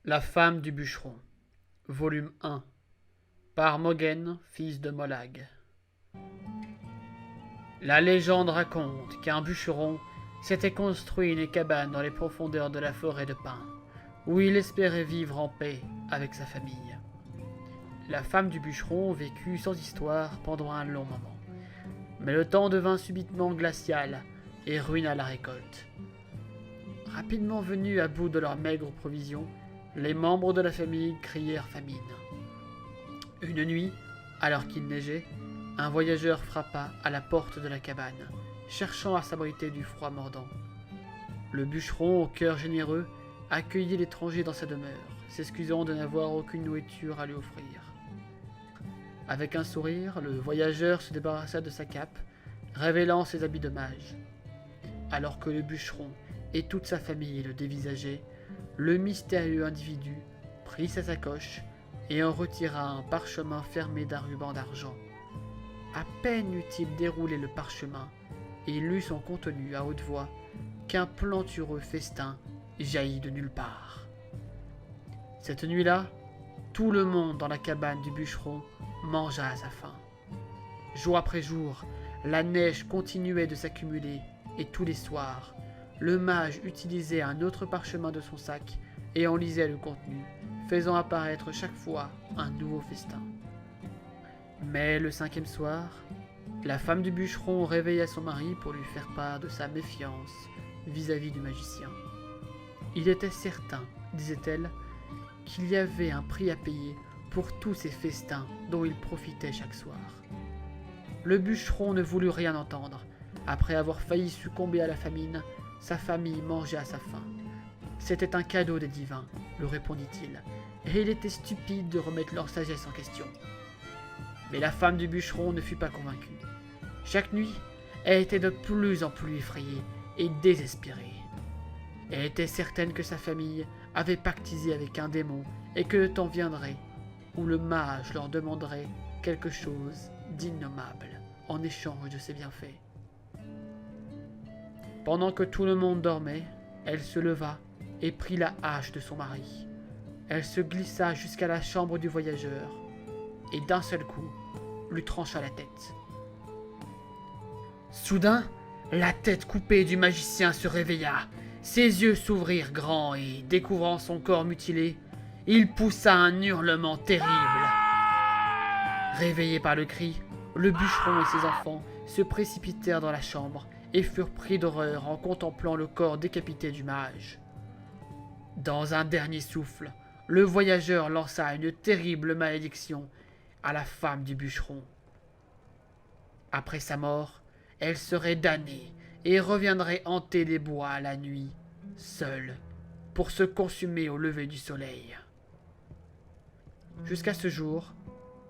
La femme du bûcheron, volume 1, par Moghen, fils de Molag. La légende raconte qu'un bûcheron s'était construit une cabane dans les profondeurs de la forêt de pins, où il espérait vivre en paix avec sa famille. La femme du bûcheron vécut sans histoire pendant un long moment, mais le temps devint subitement glacial et ruina la récolte. Rapidement venus à bout de leurs maigres provisions, les membres de la famille crièrent famine. Une nuit, alors qu'il neigeait, un voyageur frappa à la porte de la cabane, cherchant à s'abriter du froid mordant. Le bûcheron, au cœur généreux, accueillit l'étranger dans sa demeure, s'excusant de n'avoir aucune nourriture à lui offrir. Avec un sourire, le voyageur se débarrassa de sa cape, révélant ses habits de mage. Alors que le bûcheron et toute sa famille le dévisageaient, le mystérieux individu prit sa sacoche et en retira un parchemin fermé d'un ruban d'argent. À peine eut-il déroulé le parchemin et lu son contenu à haute voix qu'un plantureux festin jaillit de nulle part. Cette nuit-là, tout le monde dans la cabane du bûcheron mangea à sa faim. Jour après jour, la neige continuait de s'accumuler et tous les soirs, le mage utilisait un autre parchemin de son sac et en lisait le contenu, faisant apparaître chaque fois un nouveau festin. Mais le 5e soir, la femme du bûcheron réveilla son mari pour lui faire part de sa méfiance vis-à-vis du magicien. Il était certain, disait-elle, qu'il y avait un prix à payer pour tous ces festins dont il profitait chaque soir. Le bûcheron ne voulut rien entendre. Après avoir failli succomber à la famine, sa famille mangeait à sa faim. C'était un cadeau des divins, lui répondit-il, et il était stupide de remettre leur sagesse en question. Mais la femme du bûcheron ne fut pas convaincue. Chaque nuit, elle était de plus en plus effrayée et désespérée. Elle était certaine que sa famille avait pactisé avec un démon et que le temps viendrait où le mage leur demanderait quelque chose d'innommable en échange de ses bienfaits. Pendant que tout le monde dormait, elle se leva et prit la hache de son mari. Elle se glissa jusqu'à la chambre du voyageur et d'un seul coup, lui trancha la tête. Soudain, la tête coupée du magicien se réveilla. Ses yeux s'ouvrirent grands et, découvrant son corps mutilé, il poussa un hurlement terrible. Réveillés par le cri, le bûcheron et ses enfants se précipitèrent dans la chambre et furent pris d'horreur en contemplant le corps décapité du mage. Dans un dernier souffle, le voyageur lança une terrible malédiction à la femme du bûcheron. Après sa mort, elle serait damnée et reviendrait hanter les bois la nuit, seule, pour se consumer au lever du soleil. Jusqu'à ce jour,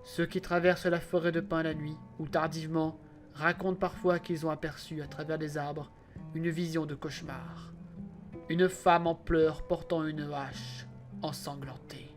ceux qui traversent la forêt de pins la nuit, ou tardivement, racontent parfois qu'ils ont aperçu à travers les arbres une vision de cauchemar. Une femme en pleurs portant une hache ensanglantée.